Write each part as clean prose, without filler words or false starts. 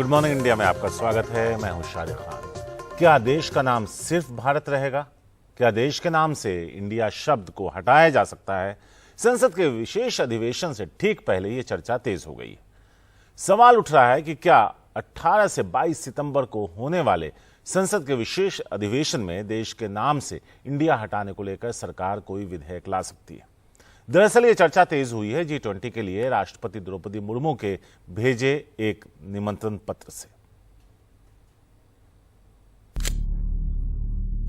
Good morning India में आपका स्वागत है। मैं हूं शाहरुख खान। क्या देश का नाम सिर्फ भारत रहेगा? क्या देश के नाम से इंडिया शब्द को हटाया जा सकता है? संसद के विशेष अधिवेशन से ठीक पहले यह चर्चा तेज हो गई है। सवाल उठ रहा है कि क्या 18 से 22 सितंबर को होने वाले संसद के विशेष अधिवेशन में देश के नाम से इंडिया हटाने को लेकर सरकार कोई विधेयक ला सकती है। दरअसल ये चर्चा तेज हुई है G20 के लिए राष्ट्रपति द्रौपदी मुर्मू के भेजे एक निमंत्रण पत्र से।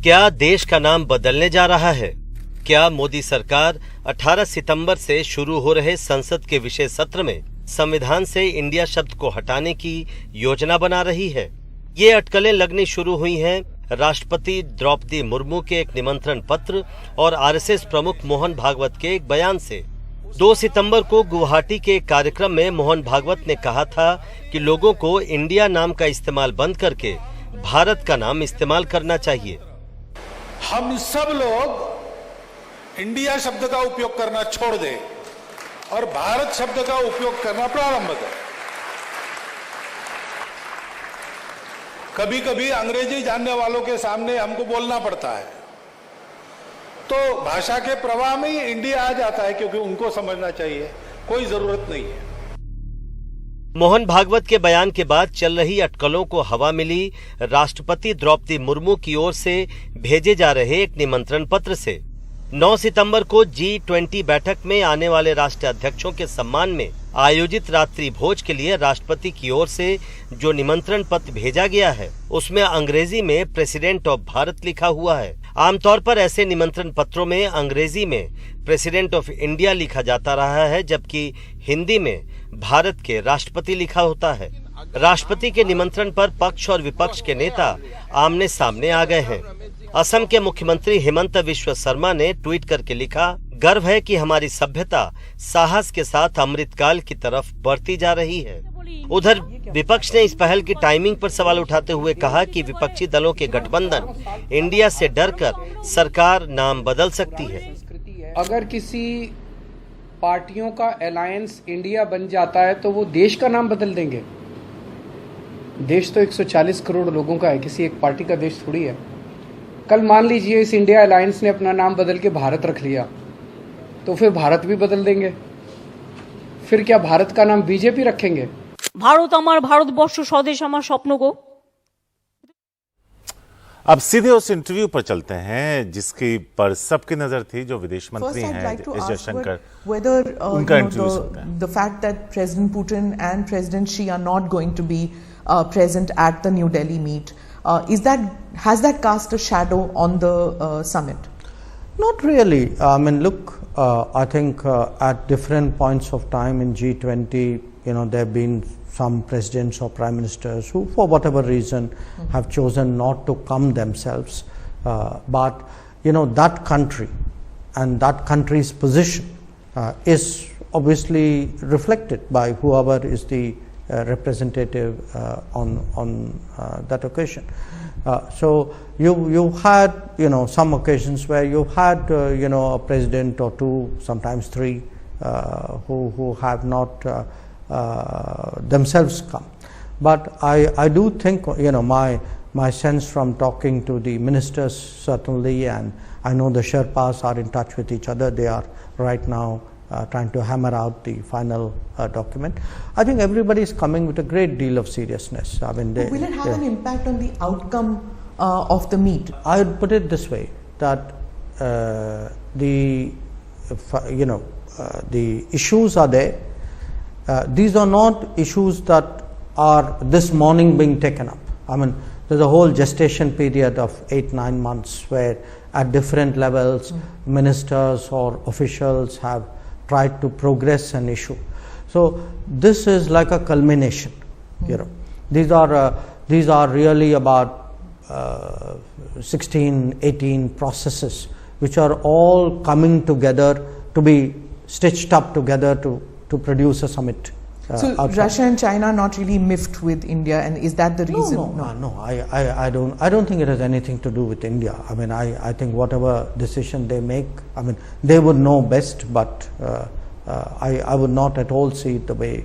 क्या देश का नाम बदलने जा रहा है? क्या मोदी सरकार 18 सितंबर से शुरू हो रहे संसद के विशेष सत्र में संविधान से इंडिया शब्द को हटाने की योजना बना रही है? ये अटकलें लगनी शुरू हुई हैं राष्ट्रपति द्रौपदी मुर्मू के एक निमंत्रण पत्र और आरएसएस प्रमुख मोहन भागवत के एक बयान से। 2 सितंबर को गुवाहाटी के एक कार्यक्रम में मोहन भागवत ने कहा था कि लोगों को इंडिया नाम का इस्तेमाल बंद करके भारत का नाम इस्तेमाल करना चाहिए। हम सब लोग इंडिया शब्द का उपयोग करना छोड़ दें और भारत शब्द का उपयोग करना प्रारंभ करें। कभी कभी अंग्रेजी जानने वालों के सामने हमको बोलना पड़ता है, तो भाषा के प्रवाह में ही इंडिया आ जाता है, क्योंकि उनको समझना चाहिए, कोई जरूरत नहीं है। मोहन भागवत के बयान के बाद चल रही अटकलों को हवा मिली राष्ट्रपति द्रौपदी मुर्मू की ओर से भेजे जा रहे एक निमंत्रण पत्र से। 9 सितंबर को G20 बैठक में आने वाले राष्ट्राध्यक्षों के सम्मान में आयोजित रात्रि भोज के लिए राष्ट्रपति की ओर से जो निमंत्रण पत्र भेजा गया है उसमें अंग्रेजी में प्रेसिडेंट ऑफ भारत लिखा हुआ है। आमतौर पर ऐसे निमंत्रण पत्रों में अंग्रेजी में प्रेसिडेंट ऑफ इंडिया लिखा जाता रहा है, जबकि हिंदी में भारत के राष्ट्रपति लिखा होता है। राष्ट्रपति के निमंत्रण पर पक्ष और विपक्ष के नेता आमने सामने आ गए हैं। असम के मुख्यमंत्री हिमंत बिस्वा शर्मा ने ट्वीट करके लिखा, गर्व है कि हमारी सभ्यता साहस के साथ अमृतकाल की तरफ बढ़ती जा रही है। उधर विपक्ष ने इस पहल की टाइमिंग पर सवाल उठाते हुए कहा कि विपक्षी दलों के गठबंधन इंडिया से डरकर सरकार नाम बदल सकती है। अगर किसी पार्टियों का अलायंस इंडिया बन जाता है तो वो देश का नाम बदल देंगे। देश तो 140 करोड़ लोगों का है, किसी एक पार्टी का देश थोड़ी है। कल मान लीजिए इस इंडिया अलायंस ने अपना नाम बदल के भारत रख लिया, तो फिर भारत भी बदल देंगे। फिर क्या भारत का नाम बीजेपी रखेंगे? भारत हमार भारतवर्ष स्वदेश हमार स्वप्न को। अब सीधे उस इंटरव्यू पर चलते हैं जिसकी पर सबकी नजर थी, जो विदेश मंत्री हैं एस जयशंकर, उनका इंटरव्यू सुनते हैं। The fact that President Putin and President Xi are not going to be present at the New Delhi meet, has that cast a shadow on the summit? Not really. I mean, look, I think at different points of time in G20, there have been some presidents or prime ministers who, for whatever reason, have chosen not to come themselves. But, that country and that country's position is obviously reflected by whoever is the representative on that occasion. So you had some occasions where you had a president or two, sometimes three, who have not themselves come. But I do think my sense from talking to the ministers certainly, and I know the Sherpas are in touch with each other. They are right now trying to hammer out the final document. I think everybody is coming with a great deal of seriousness. I mean, will it have an impact on the outcome of the meet? I would put it this way, that the issues are there. These are not issues that are this morning being taken up. I mean, there's a whole gestation period of 8-9 months where at different levels ministers or officials have tried to progress an issue. So this is like a culmination. These are really about 16-18 processes which are all coming together to be stitched up together to produce a summit. So Russia and China are not really miffed with India, and is that the reason? No. I don't think it has anything to do with India. I mean, I think whatever decision they make, I mean, they would know best. But I would not at all see it the way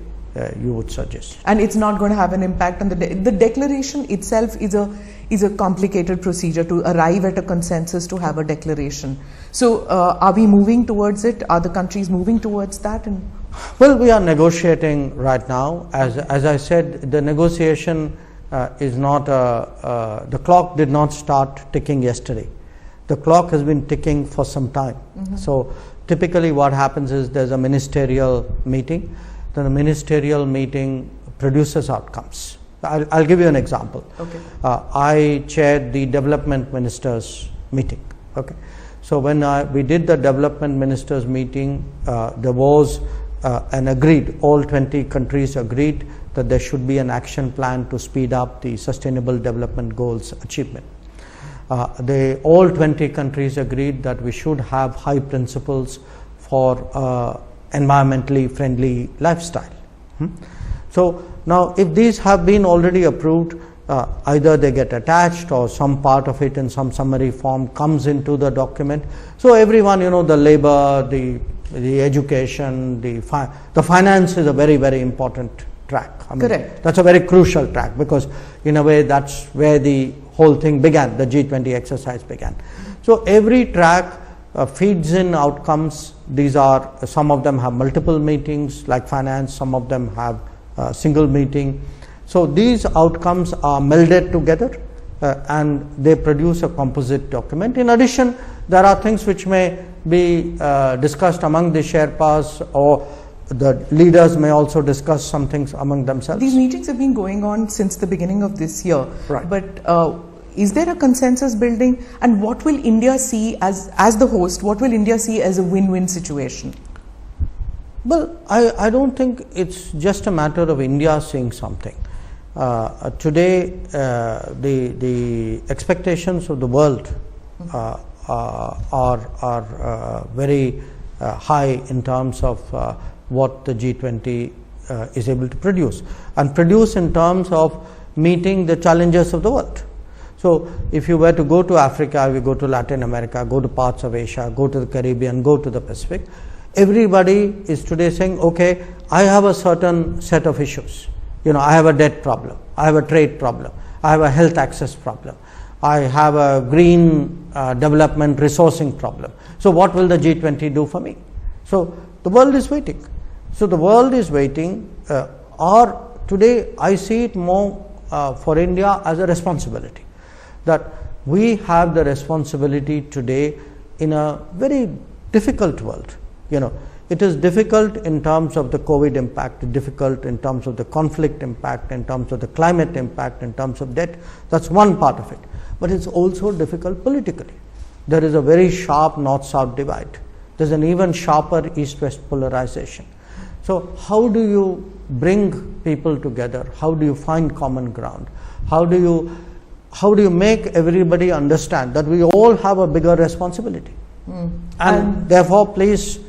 you would suggest. And it's not going to have an impact on the declaration itself is a complicated procedure to arrive at a consensus to have a declaration. So are we moving towards it? Are the countries moving towards that? Well, we are negotiating right now. As I said, the negotiation is not the clock did not start ticking yesterday. The clock has been ticking for some time. So typically what happens is there's a ministerial meeting. Then the ministerial meeting produces outcomes. I'll give you an example. Okay. I chaired the development ministers meeting. Okay. So when we did the development ministers meeting, there was an agreed, all 20 countries agreed that there should be an action plan to speed up the sustainable development goals achievement. All 20 countries agreed that we should have high principles for environmentally friendly lifestyle. So now if these have been already approved, either they get attached or some part of it in some summary form comes into the document. So everyone, the labor, the education, the finance is a very, very important track. Correct. That's a very crucial track because in a way that's where the whole thing began, the G20 exercise began. So every track feeds in outcomes. These are, some of them have multiple meetings like finance, some of them have a single meeting. So these outcomes are melded together and they produce a composite document. In addition, there are things which may be discussed among the Sherpas, or the leaders may also discuss some things among themselves. These meetings have been going on since the beginning of this year. Right. But is there a consensus building, and what will India see as the host? What will India see as a win-win situation? Well, I don't think it's just a matter of India seeing something. Today, the expectations of the world are very high in terms of what the G20 is able to produce, and produce in terms of meeting the challenges of the world. So if you were to go to Africa, you go to Latin America, go to parts of Asia, go to the Caribbean, go to the Pacific, everybody is today saying, okay, I have a certain set of issues. I have a debt problem, I have a trade problem, I have a health access problem, I have a green development resourcing problem. So what will the G20 do for me? So the world is waiting. So the world is waiting, or today I see it more for India as a responsibility, that we have the responsibility today in a very difficult world. It is difficult in terms of the COVID impact, difficult in terms of the conflict impact, in terms of the climate impact, in terms of debt. That's one part of it. But it's also difficult politically. There is a very sharp north-south divide. There's an even sharper east-west polarization. So how do you bring people together? How do you find common ground? How do you make everybody understand that we all have a bigger responsibility? And therefore, please,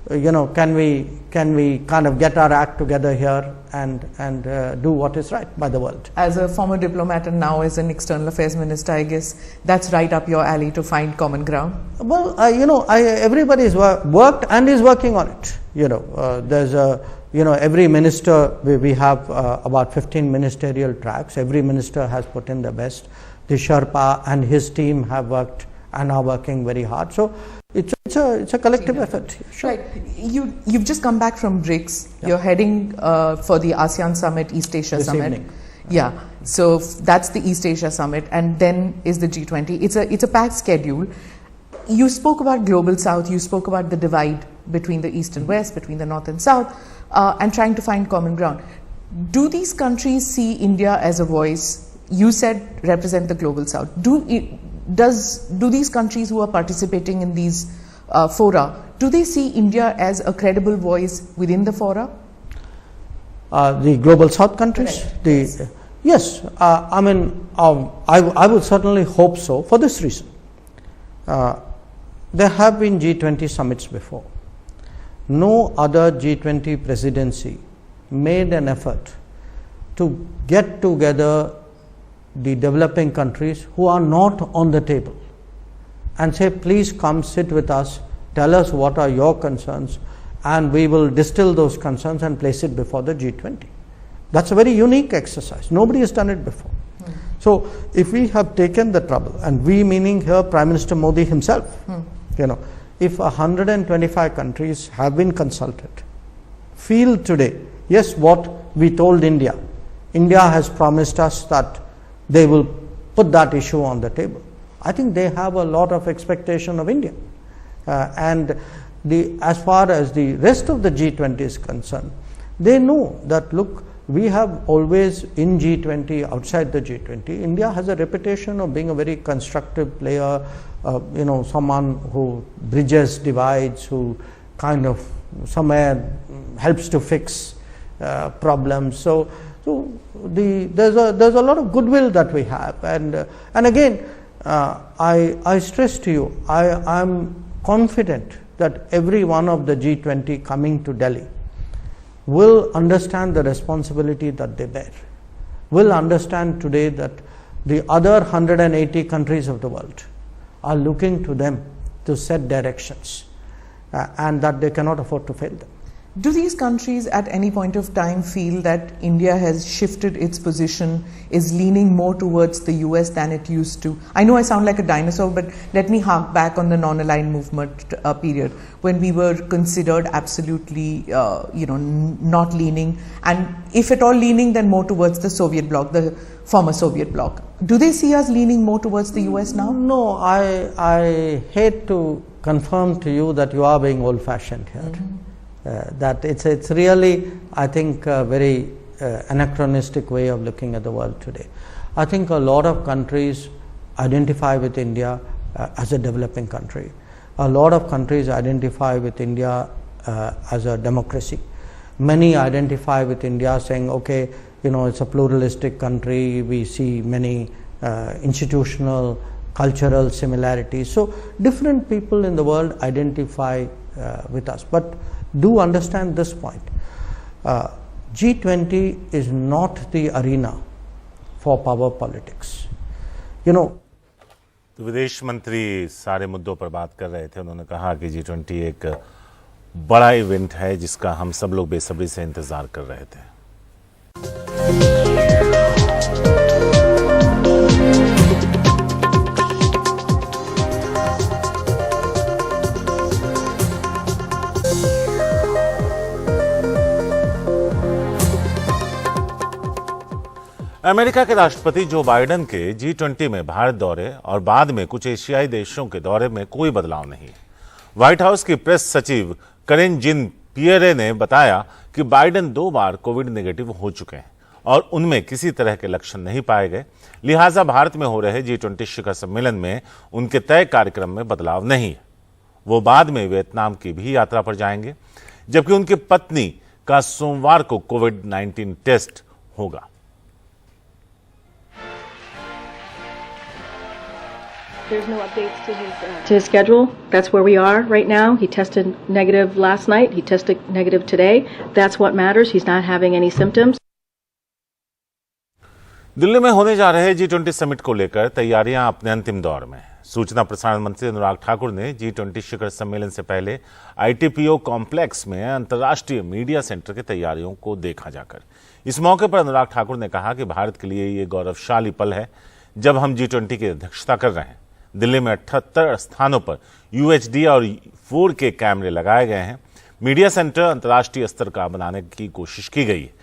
can we kind of get our act together here and do what is right by the world? As a former diplomat and now as an external affairs minister, I guess that's right up your alley to find common ground. Well, everybody is worked and is working on it. There's every minister, we have about 15 ministerial tracks. Every minister has put in their best. The Sherpa and his team have worked and are working very hard. So it's a collective effort. Sure. Right. You've just come back from BRICS. Yeah. You're heading for the ASEAN Summit, East Asia Summit. Evening. Yeah. So that's the East Asia Summit, and then is the G20. It's a packed schedule. You spoke about Global South. You spoke about the divide between the East and West, between the North and South, and trying to find common ground. Do these countries see India as a voice? You said represent the Global South. Do these countries who are participating in these fora, do they see India as a credible voice within the fora? The Global South countries? Yes. Yes. I would certainly hope so for this reason. There have been G20 summits before. No other G20 presidency made an effort to get together the developing countries who are not on the table and say, please come sit with us, tell us what are your concerns, and we will distill those concerns and place it before the G20. That's a very unique exercise. Nobody has done it before. So if we have taken the trouble, and we meaning here Prime Minister Modi himself, if 125 countries have been consulted, feel today, yes, what we told India has promised us that they will put that issue on the table. I think they have a lot of expectation of India. And as far as the rest of the G20 is concerned, they know that, look, we have always in G20, outside the G20, India has a reputation of being a very constructive player, someone who bridges divides, who kind of somewhere helps to fix problems. So there's a lot of goodwill that we have, and again, I stress to you, I'm confident that every one of the G20 coming to Delhi will understand the responsibility that they bear, will understand today that the other 180 countries of the world are looking to them to set directions, and that they cannot afford to fail them. Do these countries at any point of time feel that India has shifted its position, is leaning more towards the US than it used to? I know I sound like a dinosaur, but let me hark back on the non-aligned movement period when we were considered absolutely, not leaning, and if at all leaning, then more towards the Soviet bloc, the former Soviet bloc. Do they see us leaning more towards the US now? No, I hate to confirm to you that you are being old-fashioned here. That it's really, I think, a very anachronistic way of looking at the world today. I think a lot of countries identify with India as a developing country. A lot of countries identify with India as a democracy. Many identify with India saying, okay, it's a pluralistic country, we see many institutional, cultural similarities. So different people in the world identify with us. But do understand this point. G20 is not the arena for power politics. विदेश मंत्री सारे मुद्दों पर बात कर रहे थे। उन्होंने कहा कि G20 एक बड़ा इवेंट है जिसका हम सब लोग बेसब्री से इंतजार कर रहे थे। अमेरिका के राष्ट्रपति जो बाइडेन के G20 में भारत दौरे और बाद में कुछ एशियाई देशों के दौरे में कोई बदलाव नहीं है। व्हाइट हाउस की प्रेस सचिव करेन जिन पियरे ने बताया कि बाइडेन 2 बार कोविड नेगेटिव हो चुके हैं और उनमें किसी तरह के लक्षण नहीं पाए गए, लिहाजा भारत में हो रहे G20 शिखर सम्मेलन में उनके तय कार्यक्रम में बदलाव नहीं है। वो बाद में वियतनाम की भी यात्रा पर जाएंगे, जबकि उनकी पत्नी का सोमवार को कोविड-19 टेस्ट होगा। There's no updates to his schedule. That's where we are right now. He tested negative last night. He tested negative today. That's what matters. He's not having any symptoms. Delhi में होने जा रहे G20 समिट को लेकर तैयारियां अपने अंतिम दौर में। सूचना प्रसारण मंत्री अनुराग ठाकुर ने G20 शिखर सम्मेलन से पहले ITPO कॉम्प्लेक्स में अंतर्राष्ट्रीय मीडिया सेंटर की तैयारियों को देखा जाकर। इस मौके पर अनुराग ठाकुर ने कहा कि भारत के लिए ये गौरवशाली पल है जब हम G20 की अध्यक्षता कर रहे हैं। दिल्ली में 78 स्थानों पर UHD और 4K कैमरे लगाए गए हैं। मीडिया सेंटर अंतर्राष्ट्रीय स्तर का बनाने की कोशिश की गई है।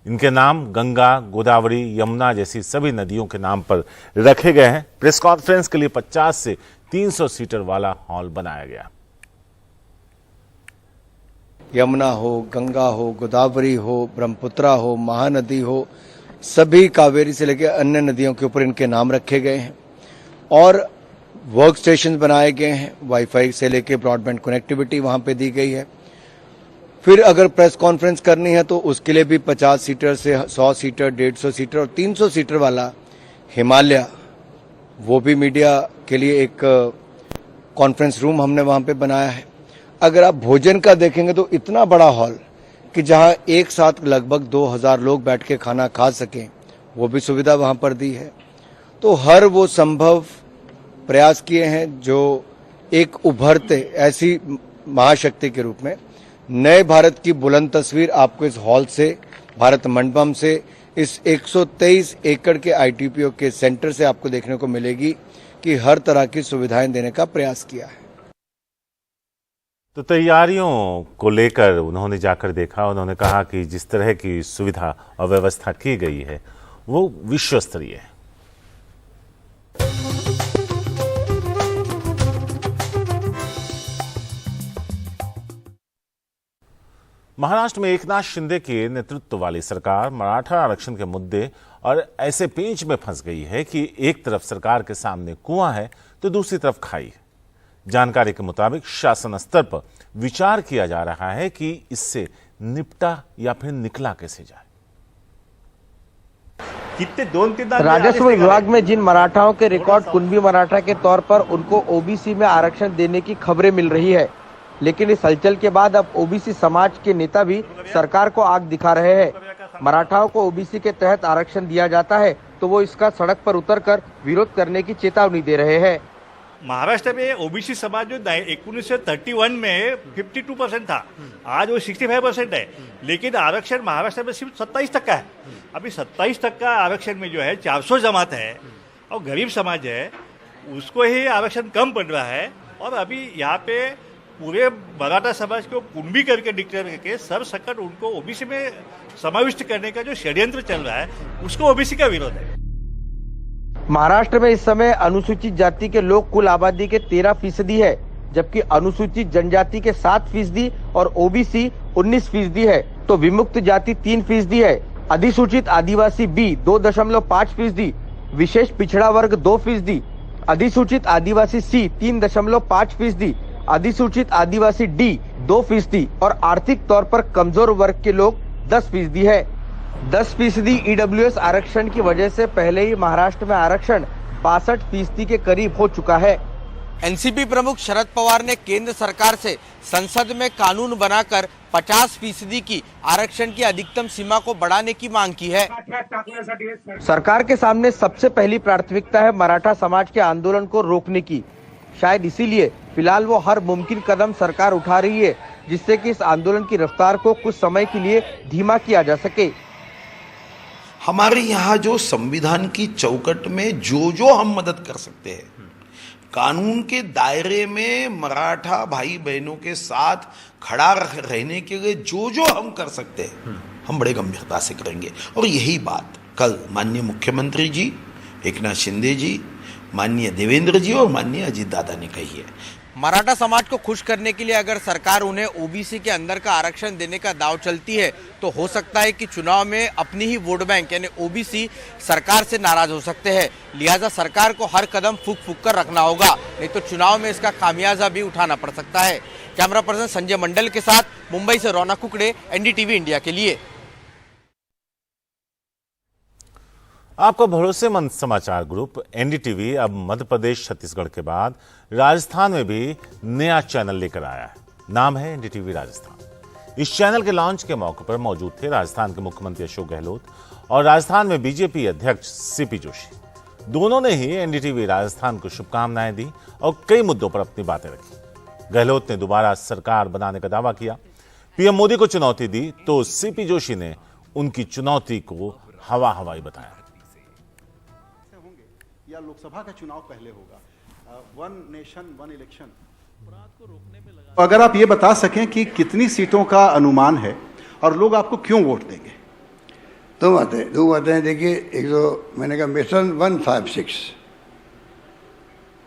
इनके नाम गंगा, गोदावरी, यमुना जैसी सभी नदियों के नाम पर रखे गए हैं। प्रेस कॉन्फ्रेंस के लिए 50 से 300 सीटर वाला हॉल बनाया गया। यमुना हो, गंगा हो, गोदावरी हो, ब्रह्मपुत्रा हो, महानदी हो, सभी कावेरी से लेकर अन्य नदियों के ऊपर इनके नाम रखे गए हैं और वर्क स्टेशन बनाए गए हैं। वाईफाई से लेकर ब्रॉडबैंड कनेक्टिविटी वहां पे दी गई है। फिर अगर प्रेस कॉन्फ्रेंस करनी है तो उसके लिए भी 50 सीटर से 100 सीटर, 150 सीटर और 300 सीटर वाला हिमालय, वो भी मीडिया के लिए एक कॉन्फ्रेंस रूम हमने वहां पे बनाया है। अगर आप भोजन का देखेंगे तो इतना बड़ा हॉल कि जहां एक साथ लगभग 2000 लोग बैठ के खाना खा सकें, वो भी सुविधा वहां पर दी है। तो हर वो संभव प्रयास किए हैं जो एक उभरते ऐसी महाशक्ति के रूप में नए भारत की बुलंद तस्वीर आपको इस हॉल से, भारत मंडपम से, इस 123 एकड़ के आईटीपीओ के सेंटर से आपको देखने को मिलेगी कि हर तरह की सुविधाएं देने का प्रयास किया है। तो तैयारियों को लेकर उन्होंने जाकर देखा। उन्होंने कहा कि जिस तरह की सुविधा और व्यवस्था की गई है वो विश्व स्तरीय है। महाराष्ट्र में एकनाथ शिंदे के नेतृत्व वाली सरकार मराठा आरक्षण के मुद्दे और ऐसे पेंच में फंस गई है कि एक तरफ सरकार के सामने कुआं है तो दूसरी तरफ खाई है। जानकारी के मुताबिक शासन स्तर पर विचार किया जा रहा है कि इससे निपटा या फिर निकला कैसे जाए। कितने 2-3 राजस्व विभाग में जिन मराठाओं के रिकॉर्ड कुणबी मराठा के तौर पर उनको ओबीसी में आरक्षण देने की खबरें मिल रही है, लेकिन इस हलचल के बाद अब ओबीसी समाज के नेता भी सरकार को आग दिखा रहे हैं। मराठाओं को ओबीसी के तहत आरक्षण दिया जाता है तो वो इसका सड़क पर उतरकर विरोध करने की चेतावनी दे रहे हैं। महाराष्ट्र में ओबीसी समाज जो 1931 में 52% था, आज वो 65% है, लेकिन आरक्षण महाराष्ट्र में सिर्फ 27% है। अभी 27% आरक्षण में जो है 400 जमात है और गरीब समाज है, उसको ही आरक्षण कम पड़ रहा है। और अभी यहाँ पे पूरे मराठा समाज को कुणबी करके डिक्लेयर करके सर सकट उनको ओबीसी में समाविष्ट करने का जो षड्यंत्र चल रहा है उसको ओबीसी का विरोध है। महाराष्ट्र में इस समय अनुसूचित जाति के लोग कुल आबादी के 13% है, जबकि अनुसूचित जनजाति के 7% और ओबीसी 19% है, तो विमुक्त जाति 3% है। अधिसूचित आदिवासी बी 2.5%, विशेष पिछड़ा वर्ग 2%, अधिसूचित आदिवासी सी 3.5%, अधिसूचित आदिवासी डी 2% और आर्थिक तौर पर कमजोर वर्ग के लोग 10% है। 10% ईडब्ल्यूएस आरक्षण की वजह से पहले ही महाराष्ट्र में आरक्षण 62% के करीब हो चुका है। एनसीपी प्रमुख शरद पवार ने केंद्र सरकार से संसद में कानून बनाकर 50% की आरक्षण की अधिकतम सीमा को बढ़ाने की मांग की है। सरकार के सामने सबसे पहली प्राथमिकता है मराठा समाज के आंदोलन को रोकने की। शायद इसीलिए फिलहाल वो हर मुमकिन कदम सरकार उठा रही है जिससे कि इस आंदोलन की रफ्तार को कुछ समय के लिए धीमा किया जा सके। हमारे यहाँ जो संविधान की चौकट में जो हम मदद कर सकते हैं, कानून के दायरे में मराठा भाई बहनों के साथ खड़ा रहने के लिए जो हम कर सकते हैं, हम बड़े गंभीरता से करेंगे। और यही बात कल माननीय मुख्यमंत्री जी एकनाथ शिंदे जी, माननीय देवेंद्र जी और माननीय अजीत दादा ने कही है। मराठा समाज को खुश करने के लिए अगर सरकार उन्हें ओबीसी के अंदर का आरक्षण देने का दाव चलती है तो हो सकता है कि चुनाव में अपनी ही वोट बैंक यानी ओबीसी सरकार से नाराज हो सकते हैं। लिहाजा सरकार को हर कदम फूंक कर रखना होगा, नहीं तो चुनाव में इसका खामियाजा भी उठाना पड़ सकता है। कैमरा पर्सन संजय मंडल के साथ मुंबई से रौनक कुकड़े, एनडीटीवी इंडिया के लिए। आपका भरोसेमंद समाचार ग्रुप एनडीटीवी अब मध्य प्रदेश छत्तीसगढ़ के बाद राजस्थान में भी नया चैनल लेकर आया है। नाम है एनडीटीवी राजस्थान। इस चैनल के लॉन्च के मौके पर मौजूद थे राजस्थान के मुख्यमंत्री अशोक गहलोत और राजस्थान में बीजेपी अध्यक्ष सीपी जोशी। दोनों ने ही एनडीटीवी राजस्थान को शुभकामनाएं दी और कई मुद्दों पर अपनी बातें रखी। गहलोत ने दोबारा सरकार बनाने का दावा किया, पीएम मोदी को चुनौती दी, तो सीपी जोशी ने उनकी चुनौती को हवाई बताया। या लोकसभा का चुनाव पहले होगा, वन नेशन वन इलेक्शन। अगर आप ये बता सकें कि कितनी सीटों का अनुमान है और लोग आपको क्यों वोट देंगे? दो बातें देखिए, एक तो मैंने कहा मिशन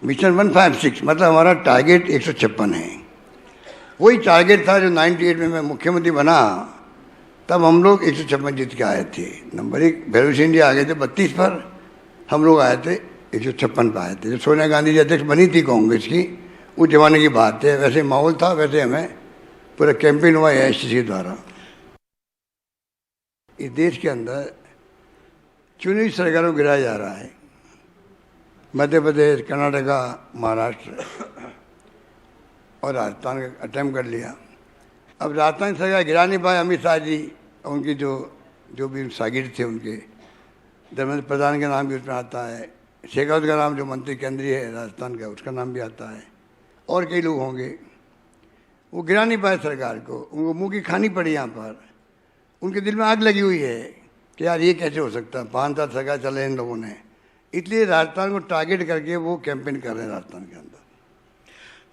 156 मतलब हमारा टारगेट 156 है। वही टारगेट था जो 98 में मैं मुख्यमंत्री बना, तब हम लोग 156 जीत के आए थे। नंबर 1 भैरव सिंह जी आ गए थे 32 पर, हम लोग आए थे 156 पर आए थे। जब सोनिया गांधी जी अध्यक्ष बनी थी कांग्रेस की, उस जमाने की बात है। वैसे माहौल था, वैसे हमें पूरा कैंपेन हुआ एआईसीसी द्वारा। इस देश के अंदर चुनी सरकारों को गिराया जा रहा है। मध्य प्रदेश, कर्नाटका, महाराष्ट्र और राजस्थान का अटेम्प्ट कर लिया। अब राजस्थान सरकार गिरा नहीं पाए। अमित शाह जी उनकी जो भी शागिर्द थे उनके, धर्मेंद्र प्रधान का नाम भी उसमें आता है, शेखावत का नाम जो मंत्री केंद्रीय है राजस्थान का, उसका नाम भी आता है, और कई लोग होंगे। वो गिरा नहीं पाए सरकार को, उनको मुंह की खानी पड़ी यहाँ पर। उनके दिल में आग लगी हुई है कि यार ये कैसे हो सकता है, 5 साल सरकार चले इन लोगों ने, इसलिए राजस्थान को टारगेट करके वो कैंपेन कर रहे हैं राजस्थान के अंदर।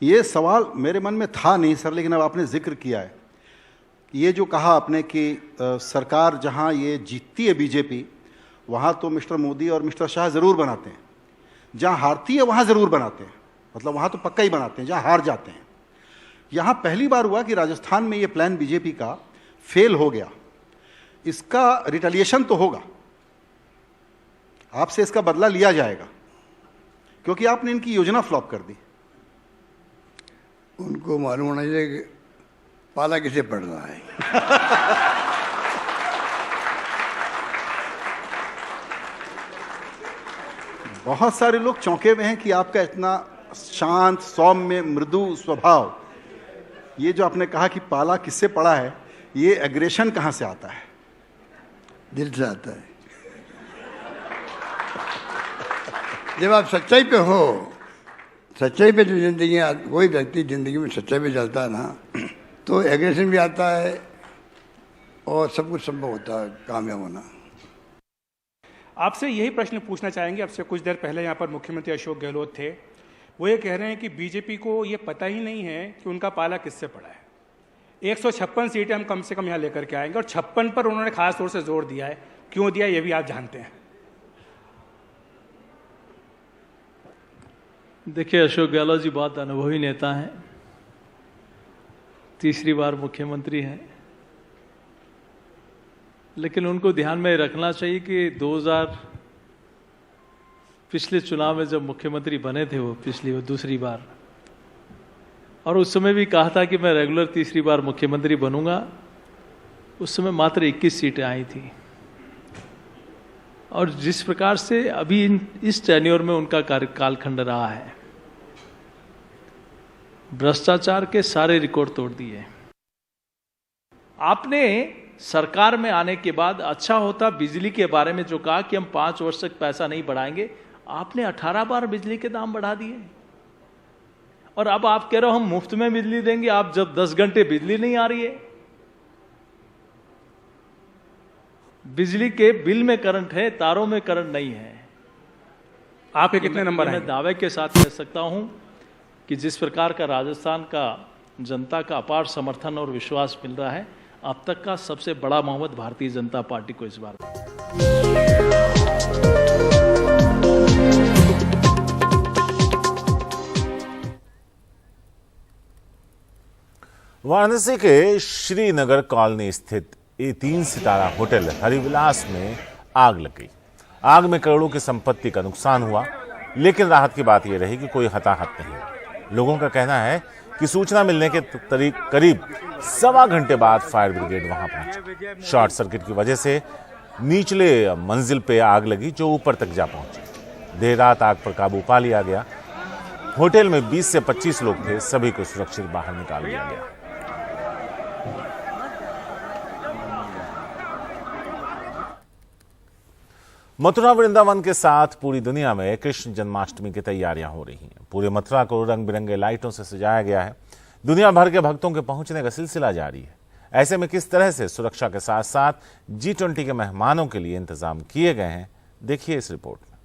ये सवाल मेरे मन में था नहीं सर, लेकिन अब आपने जिक्र किया है। ये जो कहा आपने कि सरकार जहाँ ये जीतती है बीजेपी, वहाँ तो मिस्टर मोदी और मिस्टर शाह ज़रूर बनाते हैं, जहाँ हारती है वहाँ ज़रूर बनाते हैं, मतलब वहाँ तो पक्का ही बनाते हैं जहाँ हार जाते हैं। यहाँ पहली बार हुआ कि राजस्थान में ये प्लान बीजेपी का फेल हो गया। इसका रिटेलिएशन तो होगा, आपसे इसका बदला लिया जाएगा, क्योंकि आपने इनकी योजना फ्लॉप कर दी। उनको मालूम होना चाहिए कि पाला किसे पड़ रहा है। बहुत सारे लोग चौंके हुए हैं कि आपका इतना शांत, सौम्य, मृदु स्वभाव, ये जो आपने कहा कि पाला किससे पड़ा है, ये एग्रेशन कहां से आता है? दिल से आता है। जब आप सच्चाई पे हो, सच्चाई पे जो जिंदगी, कोई व्यक्ति जिंदगी में सच्चाई पे चलता है ना, तो एग्रेशन भी आता है और सब कुछ संभव होता है कामयाब होना। आपसे यही प्रश्न पूछना चाहेंगे। आपसे कुछ देर पहले यहाँ पर मुख्यमंत्री अशोक गहलोत थे, वो ये कह रहे हैं कि बीजेपी को ये पता ही नहीं है कि उनका पाला किससे पड़ा है। 156 सीटें हम कम से कम यहाँ लेकर के आएंगे, और 56 पर उन्होंने खास तौर से जोर दिया है। क्यों दिया ये भी आप जानते हैं। देखिए, अशोक गहलोत जी बहुत अनुभवी नेता हैं, तीसरी बार मुख्यमंत्री हैं, लेकिन उनको ध्यान में रखना चाहिए कि 2000 पिछले चुनाव में जब मुख्यमंत्री बने थे, वो दूसरी बार, और उस समय भी कहा था कि मैं रेगुलर तीसरी बार मुख्यमंत्री बनूंगा। उस समय मात्र 21 सीटें आई थी, और जिस प्रकार से अभी इस टेन्योर में उनका कालखंड रहा है, भ्रष्टाचार के सारे रिकॉर्ड तोड़ दिए। आपने सरकार में आने के बाद अच्छा होता, बिजली के बारे में जो कहा कि हम 5 वर्ष तक पैसा नहीं बढ़ाएंगे, आपने 18 बार बिजली के दाम बढ़ा दिए, और अब आप कह रहे हो हम मुफ्त में बिजली देंगे, आप जब 10 घंटे बिजली नहीं आ रही है। बिजली के बिल में करंट है, तारों में करंट नहीं है। आप कितने नंबर हैं? मैं दावे के साथ कह सकता हूं कि जिस प्रकार का राजस्थान का जनता का अपार समर्थन और विश्वास मिल रहा है, अब तक का सबसे बड़ा बहुमत भारतीय जनता पार्टी को इस बार। वाराणसी के श्रीनगर कॉलोनी स्थित 3 सितारा होटल हरिविलास में आग लग गई। आग में करोड़ों की संपत्ति का नुकसान हुआ, लेकिन राहत की बात यह रही कि कोई हताहत नहीं। लोगों का कहना है कि सूचना मिलने के करीब 1.25 घंटे बाद फायर ब्रिगेड वहां पहुंची। शॉर्ट सर्किट की वजह से निचले मंजिल पे आग लगी, जो ऊपर तक जा पहुंची। देर रात आग पर काबू पा लिया गया। होटल में 20 से 25 लोग थे, सभी को सुरक्षित बाहर निकाल लिया गया। मथुरा वृंदावन के साथ पूरी दुनिया में कृष्ण जन्माष्टमी की तैयारियां हो रही हैं। पूरे मथुरा को रंग बिरंगे लाइटों से सजाया गया है। दुनिया भर के भक्तों के पहुंचने का सिलसिला जारी है। ऐसे में किस तरह से सुरक्षा के साथ साथ G20 के मेहमानों के लिए इंतजाम किए गए हैं, देखिए इस रिपोर्ट में।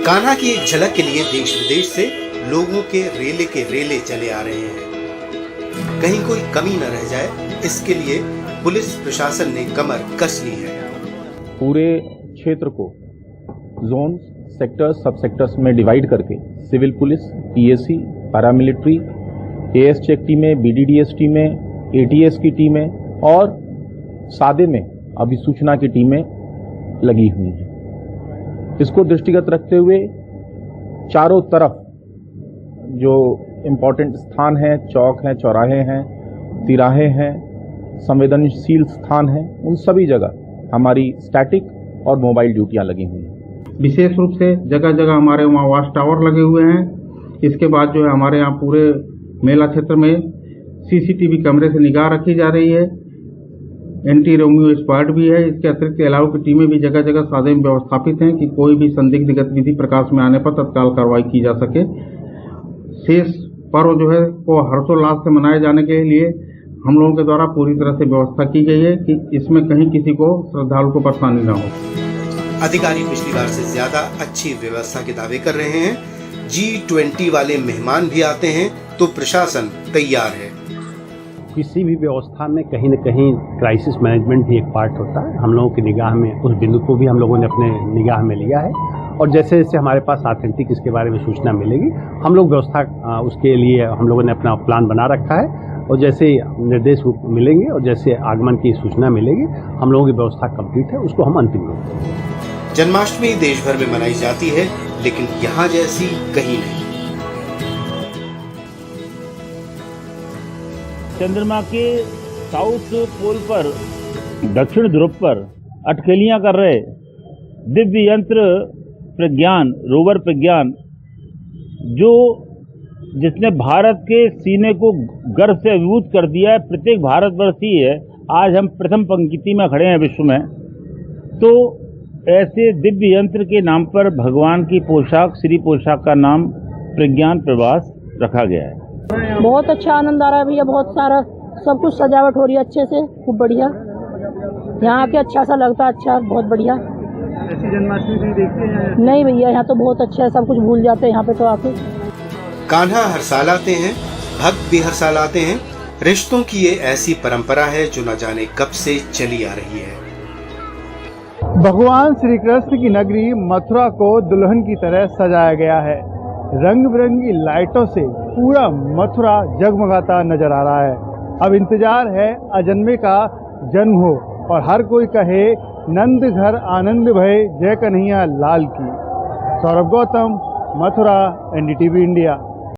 कान्हा की एक झलक के लिए देश विदेश से लोगों के रेले चले आ रहे हैं। कहीं कोई कमी न रह जाए, इसके लिए पुलिस प्रशासन ने कमर कस ली है। पूरे क्षेत्र को जोन, सेक्टर्स, सब सेक्टर्स में डिवाइड करके civil police, PSC, paramilitary, AS check टीमें, बीडीडीएस टीमें, एटीएस की टीमें और सादे में अभिसूचना की टीमें लगी हुई हैं। इसको दृष्टिगत रखते हुए चारों तरफ जो इम्पोर्टेंट स्थान हैं, चौक हैं, चौराहे हैं, तिराहे हैं, संवेदनशील स्थान हैं, उन सभी जगह हमारी स्टैटिक और मोबाइल ड्यूटियां लगी हुई हैं। विशेष रूप से जगह जगह हमारे वहाँ वॉच टावर लगे हुए हैं। इसके बाद जो है हमारे यहाँ पूरे मेला क्षेत्र में सीसीटीवी कैमरे से निगाह रखी जा रही है। एंटी रोमियो स्क्वाड भी है। इसके अतिरिक्त अलाव की टीमें भी जगह जगह साझे में व्यवस्थापित हैं कि कोई भी संदिग्ध गतिविधि प्रकाश में आने पर तत्काल कार्रवाई की जा सके। शेष पर्व जो है वो हर्षोल्लास से मनाए जाने के लिए हम लोगों के द्वारा पूरी तरह से व्यवस्था की गई है कि इसमें कहीं किसी को श्रद्धालु को परेशानी न हो। अधिकारी पिछली बार से ज्यादा अच्छी व्यवस्था के दावे कर रहे हैं। G20 वाले मेहमान भी आते हैं तो प्रशासन तैयार है। किसी भी व्यवस्था में कहीं न कहीं क्राइसिस मैनेजमेंट भी एक पार्ट होता है। हम लोगों की निगाह में उस बिंदु को भी हम लोगों ने अपने निगाह में लिया है और जैसे जैसे हमारे पास ऑथेंटिक इसके बारे में सूचना मिलेगी हम लोग व्यवस्था उसके लिए हम लोगों ने अपना प्लान बना रखा है और जैसे निर्देश मिलेंगे और जैसे आगमन की सूचना मिलेगी हम लोगों की व्यवस्था कंप्लीट है, उसको हम अंतिम रूप देंगे। जन्माष्टमी देश भर में मनाई जाती है लेकिन यहाँ जैसी कहीं नहीं। चंद्रमा के साउथ पोल पर दक्षिण ध्रुव पर अटखेलियां कर रहे दिव्य यंत्र प्रज्ञान रोवर प्रज्ञान जो जिसने भारत के सीने को गर्व से अभिभूत कर दिया है। प्रत्येक भारतवर्षी है आज हम प्रथम पंक्ति में खड़े हैं विश्व में, तो ऐसे दिव्य यंत्र के नाम पर भगवान की पोशाक श्री पोशाक का नाम प्रज्ञान प्रवास रखा गया है। बहुत अच्छा आनंद आ रहा है भैया, बहुत सारा सब कुछ सजावट हो रही है अच्छे से, खूब बढ़िया। यहाँ आके अच्छा सा लगता है, अच्छा बहुत बढ़िया। ऐसी जन्माष्टमी देखते हैं? नहीं भैया, यहाँ तो बहुत अच्छा है, सब कुछ भूल जाते हैं यहाँ पे तो आके। कान्हा हर साल आते हैं, भक्त भी हर साल आते हैं। रिश्तों की ये ऐसी परंपरा है जो न जाने कब से चली आ रही है। भगवान श्री कृष्ण की नगरी मथुरा को दुल्हन की तरह सजाया गया है। रंग बिरंगी लाइटों से पूरा मथुरा जगमगाता नजर आ रहा है। अब इंतजार है अजन्मे का जन्म हो और हर कोई कहे नंद घर आनंद भय जय कन्हैया लाल की। Saurabh Gautam, Mathura, NDTV India.